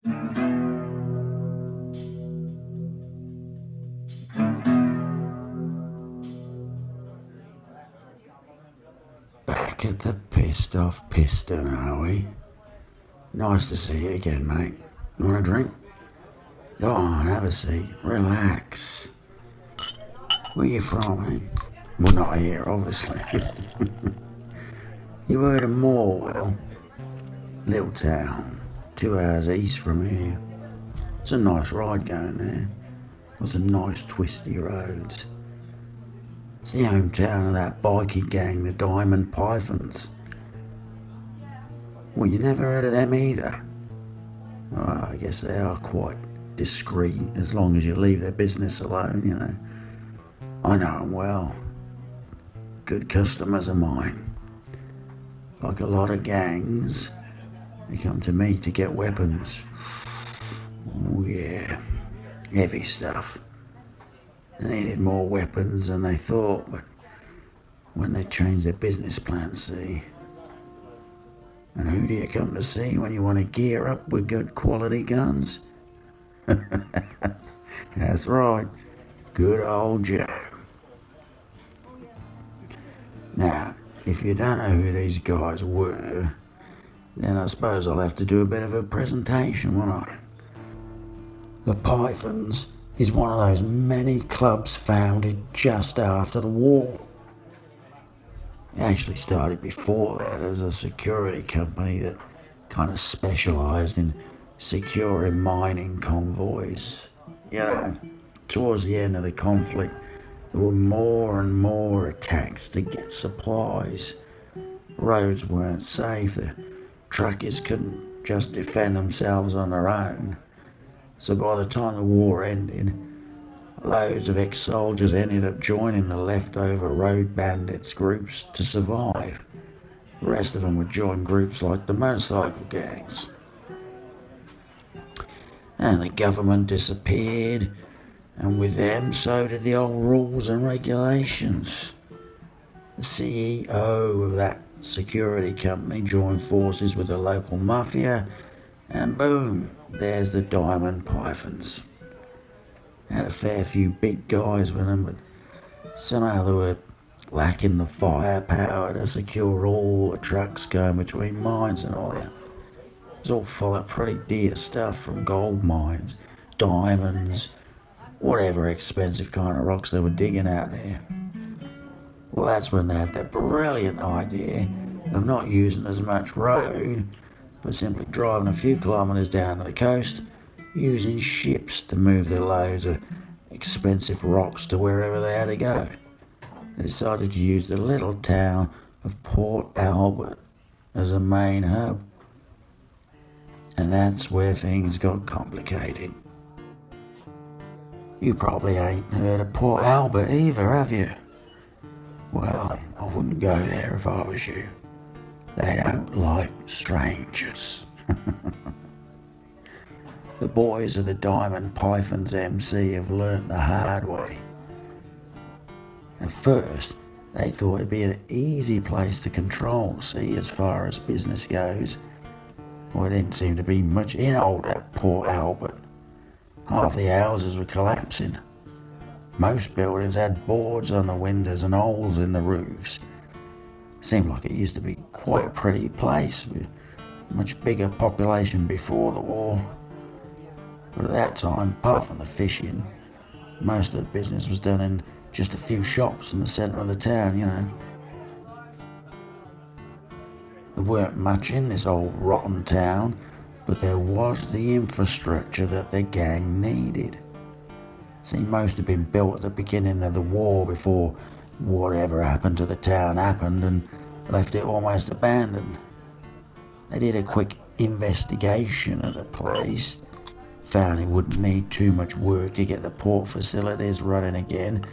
Back at the pissed off piston, are we? Nice to see you again, mate. You want a drink? Go on, have a seat. Relax. Where you from, eh? Well, not here, obviously. You heard of Morwell? Little town, 2 hours east from here. It's a nice ride going there. Lots of nice twisty roads. It's the hometown of that bikie gang, the Diamond Pythons. Well, you never heard of them either? Well, I guess they are quite discreet as long as you leave their business alone, you know. I know them well. Good customers of mine. Like a lot of gangs, they come to me to get weapons. Oh yeah, heavy stuff. They needed more weapons than they thought, but when they changed their business plan, see. And who do you come to see when you want to gear up with good quality guns? That's right, good old Joe. Now, if you don't know who these guys were, then I suppose I'll have to do a bit of a presentation, won't I? The Pythons is one of those many clubs founded just after the war. It actually started before that as a security company that kind of specialised in securing mining convoys. You know, towards the end of the conflict, there were more and more attacks to get supplies. Roads weren't safe, the truckers couldn't just defend themselves on their own. So by the time the war ended, loads of ex-soldiers ended up joining the leftover road bandits groups to survive. The rest of them would join groups like the motorcycle gangs. And the government disappeared, and with them so did the old rules and regulations. The CEO of that security company joined forces with the local mafia, and boom, there's the Diamond Pythons. Had a fair few big guys with them, but somehow they were lacking the firepower to secure all the trucks going between mines and all that. It was all full of pretty dear stuff from gold mines, diamonds, whatever expensive kind of rocks they were digging out there. Well, that's when they had that brilliant idea of not using as much road, but simply driving a few kilometres down to the coast, using ships to move their loads of expensive rocks to wherever they had to go. They decided to use the little town of Port Albert as a main hub. And that's where things got complicated. You probably ain't heard of Port Albert either, have you? Well, I wouldn't go there if I was you. They don't like strangers. The boys of the Diamond Pythons MC have learnt the hard way. At first, they thought it'd be an easy place to control, see, as far as business goes. Well, there didn't seem to be much in old Port Albert. Half the houses were collapsing. Most buildings had boards on the windows and holes in the roofs. Seemed like it used to be quite a pretty place with a much bigger population before the war. But at that time, apart from the fishing, most of the business was done in just a few shops in the centre of the town, you know. There weren't much in this old rotten town, but there was the infrastructure that the gang needed. See, most had been built at the beginning of the war before whatever happened to the town happened and left it almost abandoned. They did a quick investigation of the place, found it wouldn't need too much work to get the port facilities running again,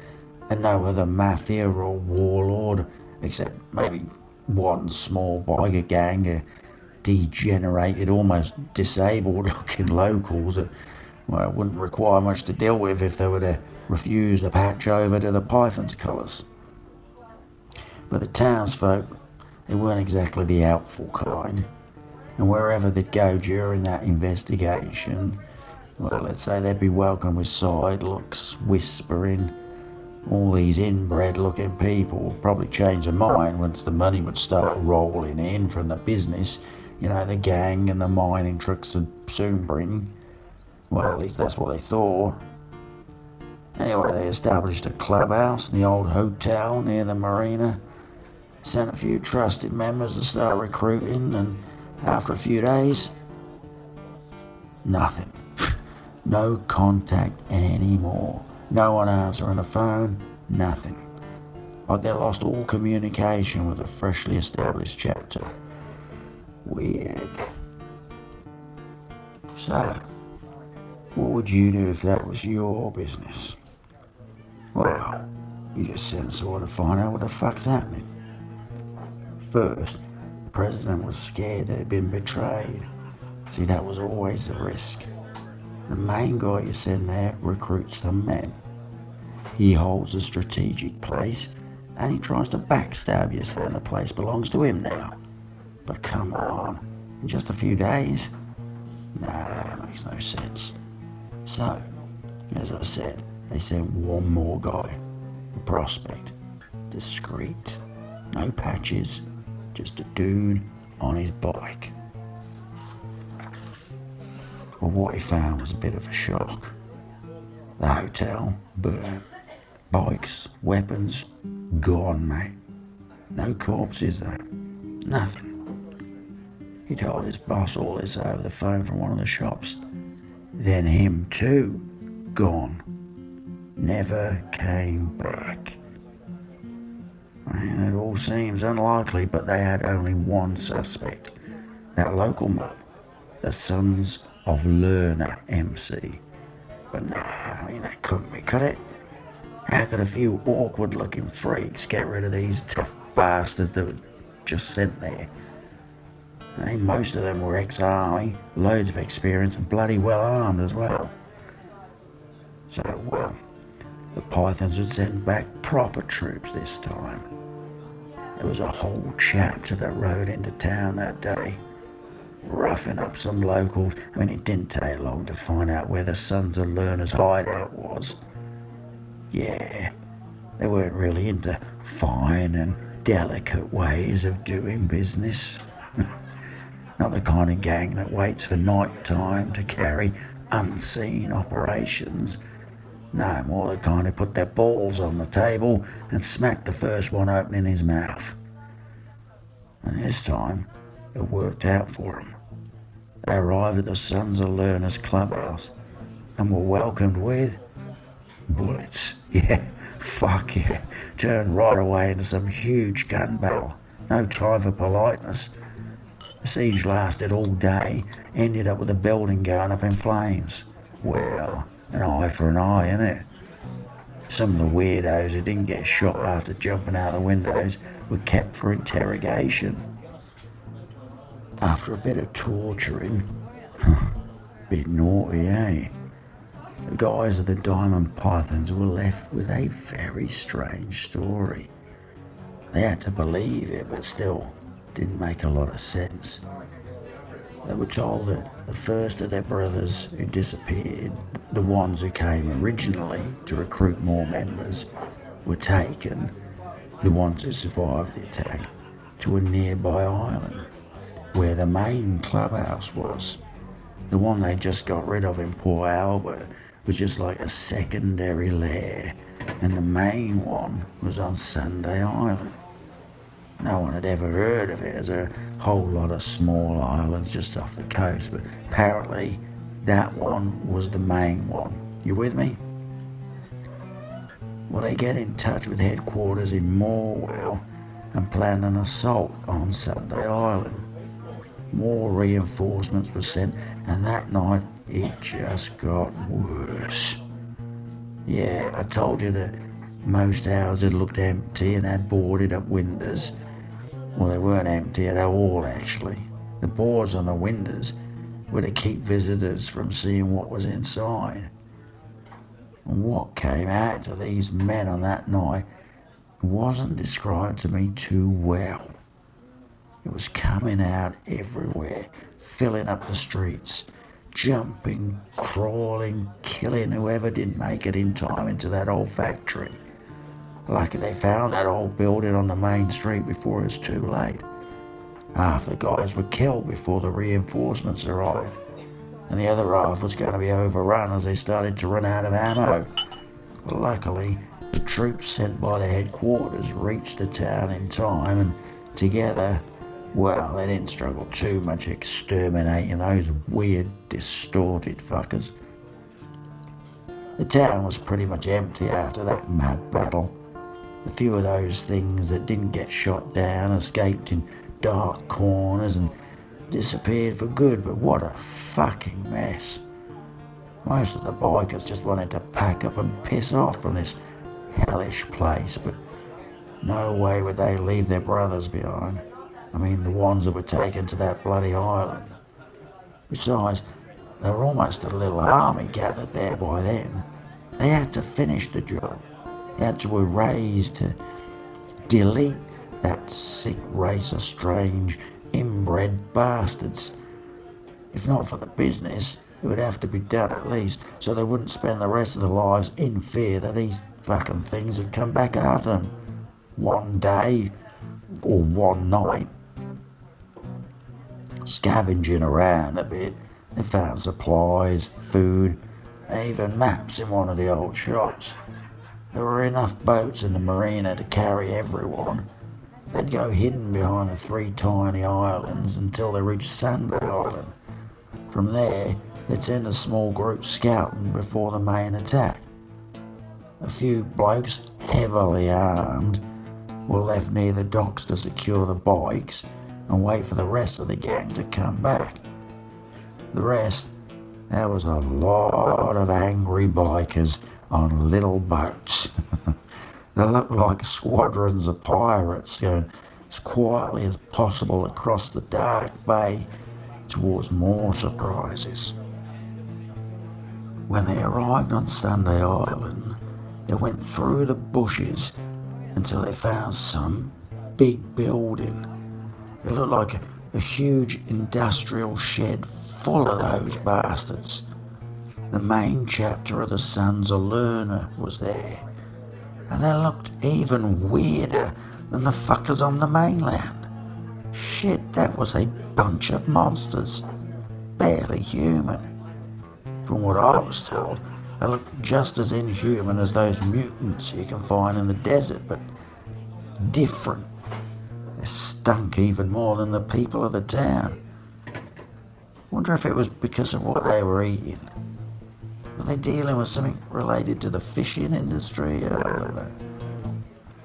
and no other mafia or warlord, except maybe one small biker gang of degenerated, almost disabled looking locals that, well, it wouldn't require much to deal with if they were to refuse to patch over to the Pythons' colours. But the townsfolk, they weren't exactly the helpful kind. And wherever they'd go during that investigation, well, let's say they'd be welcomed with side looks, whispering. All these inbred-looking people would probably change their mind once the money would start rolling in from the business. The gang and the mining trucks would soon bring. Well, at least that's what they thought. Anyway, they established a clubhouse in the old hotel near the marina, sent a few trusted members to start recruiting, and after a few days, nothing. No contact anymore. No one answering the phone, nothing. Like they lost all communication with the freshly established chapter. Weird. So, what would you do if that was your business? Well, you just send someone to find out what the fuck's happening. First, the president was scared that he'd been betrayed. See, that was always the risk. The main guy you send there recruits the men. He holds a strategic place, and he tries to backstab you saying the place belongs to him now. But come on, in just a few days? Nah, it makes no sense. So, as I said, they sent one more guy, a prospect, discreet, no patches, just a dude on his bike. Well, what he found was a bit of a shock. The hotel burned. Bikes, weapons, gone, mate. No corpses though. Nothing. He told his boss all this over the phone from one of the shops. Then him too, gone. Never came back. And it all seems unlikely, but they had only one suspect. That local mob, the Sons of Lerner MC. But nah, that couldn't be, could it? How could a few awkward-looking freaks get rid of these tough bastards that were just sent there? Most of them were ex-army, loads of experience, and bloody well armed as well. So, well, the Pythons would send back proper troops this time. There was a whole chapter that rode into town that day, roughing up some locals. It didn't take long to find out where the Sons of Lerner's hideout was. Yeah, they weren't really into fine and delicate ways of doing business. Not the kind of gang that waits for night time to carry unseen operations. No, more the kind who put their balls on the table and smack the first one opening his mouth. And this time, it worked out for them. They arrived at the Sons of Lerner's clubhouse and were welcomed with bullets. Yeah, fuck yeah. Turned right away into some huge gun battle. No time for politeness. The siege lasted all day, ended up with the building going up in flames. Well, an eye for an eye, innit? Some of the weirdos who didn't get shot after jumping out the windows were kept for interrogation. After a bit of torturing, bit naughty, eh? The guys of the Diamond Pythons were left with a very strange story. They had to believe it, but still didn't make a lot of sense. They were told that the first of their brothers who disappeared, the ones who came originally to recruit more members, were taken, the ones who survived the attack, to a nearby island, where the main clubhouse was. The one they just got rid of in Port Albert was just like a secondary lair, and the main one was on Sunday Island. No one had ever heard of it. There's a whole lot of small islands just off the coast, but apparently that one was the main one. You with me? Well, they get in touch with headquarters in Morwell and plan an assault on Sunday Island. More reinforcements were sent, and that night it just got worse. Yeah, I told you that most houses looked empty and had boarded up windows. Well, they weren't empty at all, actually. The boards on the windows were to keep visitors from seeing what was inside. And what came out to these men on that night wasn't described to me too well. It was coming out everywhere, filling up the streets, jumping, crawling, killing whoever didn't make it in time into that old factory. Lucky they found that old building on the main street before it was too late. Half the guys were killed before the reinforcements arrived, and the other half was going to be overrun as they started to run out of ammo. Luckily, the troops sent by the headquarters reached the town in time, and together, well, they didn't struggle too much exterminating those weird, distorted fuckers. The town was pretty much empty after that mad battle. A few of those things that didn't get shot down escaped in dark corners and disappeared for good, but what a fucking mess. Most of the bikers just wanted to pack up and piss off from this hellish place, but no way would they leave their brothers behind. I mean, the ones that were taken to that bloody island. Besides, they were almost a little army gathered there by then. They had to finish the job. They had to erase, to delete that sick race of strange, inbred bastards. If not for the business, it would have to be done at least, so they wouldn't spend the rest of their lives in fear that these fucking things would come back after them. One day, or one night. Scavenging around a bit, they found supplies, food, even maps in one of the old shops. There were enough boats in the marina to carry everyone. They'd go hidden behind the 3 tiny islands until they reached Sunday Island. From there, they'd send a small group scouting before the main attack. A few blokes, heavily armed, were left near the docks to secure the bikes and wait for the rest of the gang to come back. The rest, there was a lot of angry bikers on little boats. They looked like squadrons of pirates going as quietly as possible across the dark bay towards more surprises. When they arrived on Sunday Island, they went through the bushes until they found some big building. It looked like a huge industrial shed full of those bastards. The main chapter of the Sons of Lerner was there, and they looked even weirder than the fuckers on the mainland. Shit, that was a bunch of monsters, barely human. From what I was told, they looked just as inhuman as those mutants you can find in the desert, but different. They stunk even more than the people of the town. Wonder if it was because of what they were eating. Were they dealing with something related to the fishing industry? I don't know.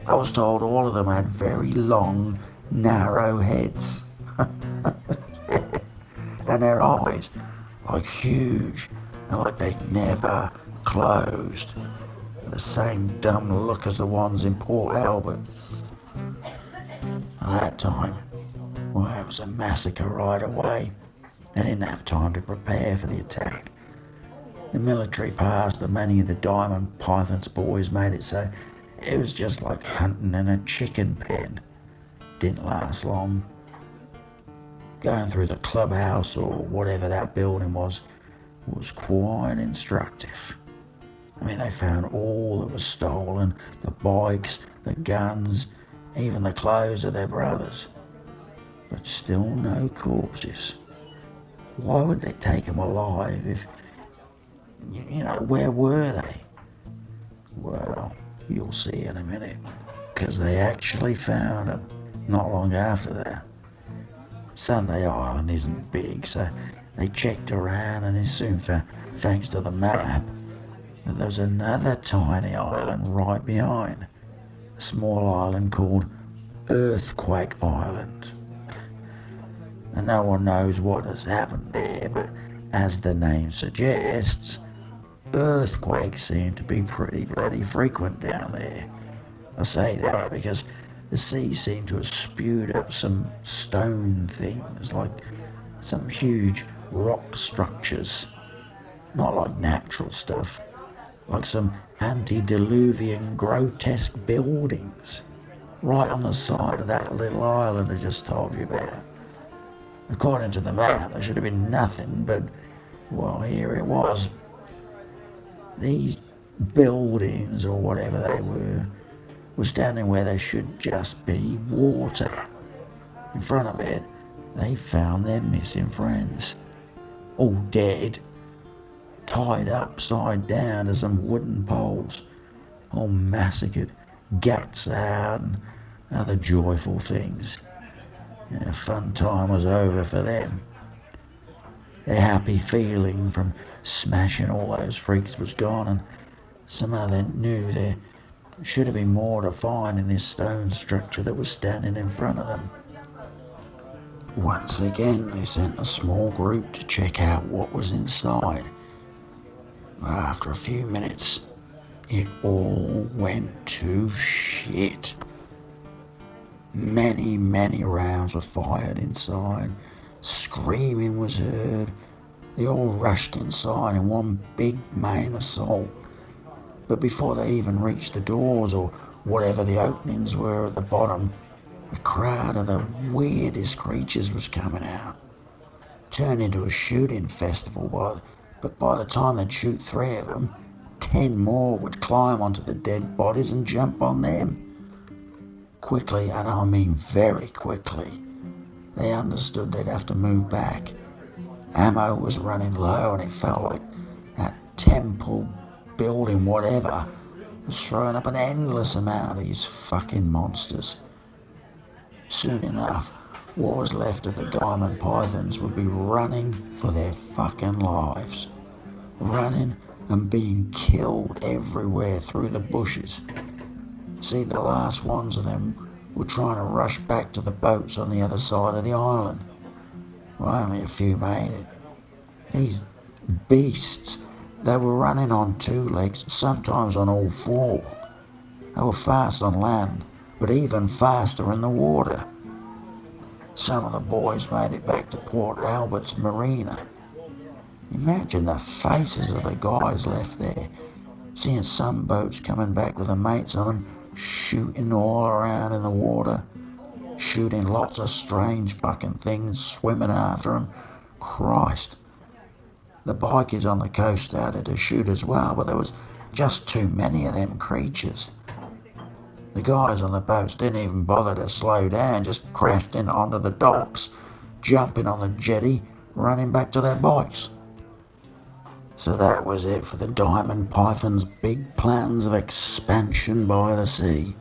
I was told all of them had very long, narrow heads. And their eyes, like huge, and like they never closed. The same dumb look as the ones in Port Albert. At that time, well, it was a massacre right away. They didn't have time to prepare for the attack. The military passed and many of the Diamond Python's boys made it so it was just like hunting in a chicken pen. Didn't last long. Going through the clubhouse or whatever that building was quite instructive. I mean, they found all that was stolen, the bikes, the guns, even the clothes of their brothers. But still no corpses. Why would they take them alive if, where were they? Well, you'll see in a minute, because they actually found them not long after that. Sunday Island isn't big, so they checked around and they soon found, thanks to the map, that there was another tiny island right behind, a small island called Earthquake Island. And no one knows what has happened there, but as the name suggests, earthquakes seem to be pretty bloody frequent down there. I say that because the sea seemed to have spewed up some stone things, like some huge rock structures. Not like natural stuff, like some antediluvian grotesque buildings. right on the side of that little island I just told you about. According to the map, there should have been nothing, but, well, here it was. These buildings, or whatever they were standing where there should just be water. In front of it, they found their missing friends, all dead, tied upside down to some wooden poles, all massacred, guts out, and other joyful things. Yeah, fun time was over for them. Their happy feeling from smashing all those freaks was gone, and somehow they knew there should have been more to find in this stone structure that was standing in front of them. Once again, they sent a small group to check out what was inside. After a few minutes, it all went to shit. Many rounds were fired inside. Screaming was heard. They all rushed inside in one big main assault. But before they even reached the doors or whatever the openings were at the bottom, a crowd of the weirdest creatures was coming out. Turned into a shooting festival, but by the time they'd shoot 3 of them, 10 more would climb onto the dead bodies and jump on them. Quickly, and I mean very quickly, they understood they'd have to move back. Ammo was running low, and it felt like that temple building whatever was throwing up an endless amount of these fucking monsters. Soon enough, what was left of the diamond pythons would be running for their fucking lives. Running and being killed everywhere through the bushes. See, the last ones of them were trying to rush back to the boats on the other side of the island. Well, only a few made it. These beasts, they were running on 2 legs, sometimes on all 4. They were fast on land, but even faster in the water. Some of the boys made it back to Port Albert's marina. Imagine the faces of the guys left there, seeing some boats coming back with their mates on them, shooting all around in the water, shooting lots of strange fucking things, swimming after them. Christ. The bikies on the coast started to shoot as well, but there was just too many of them creatures. The guys on the boats didn't even bother to slow down, just crashed in onto the docks, jumping on the jetty, running back to their bikes. So that was it for the Diamond Python's big plans of expansion by the sea.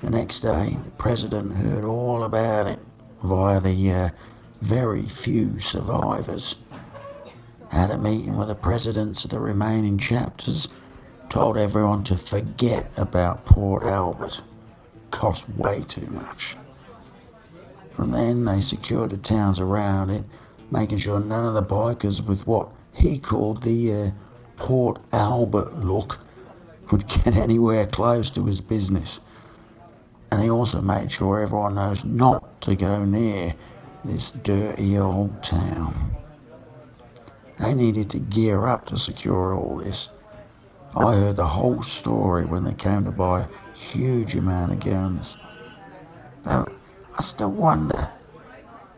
The next day, the president heard all about it via the very few survivors. Had a meeting with the presidents of the remaining chapters, told everyone to forget about Port Albert. Cost way too much. From then, they secured the towns around it, making sure none of the bikers with what he called the Port Albert look would get anywhere close to his business. And he also made sure everyone knows not to go near this dirty old town. They needed to gear up to secure all this. I heard the whole story when they came to buy a huge amount of guns. Though I still wonder,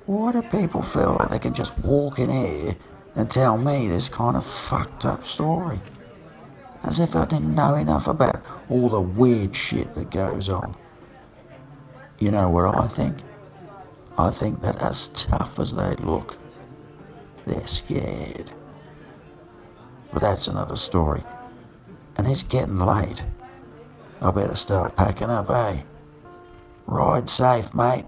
why do people feel like they can just walk in here and tell me this kind of fucked up story? As if I didn't know enough about all the weird shit that goes on. You know what I think? I think that as tough as they look, they're scared. But that's another story. And it's getting late. I better start packing up, eh? Ride safe, mate.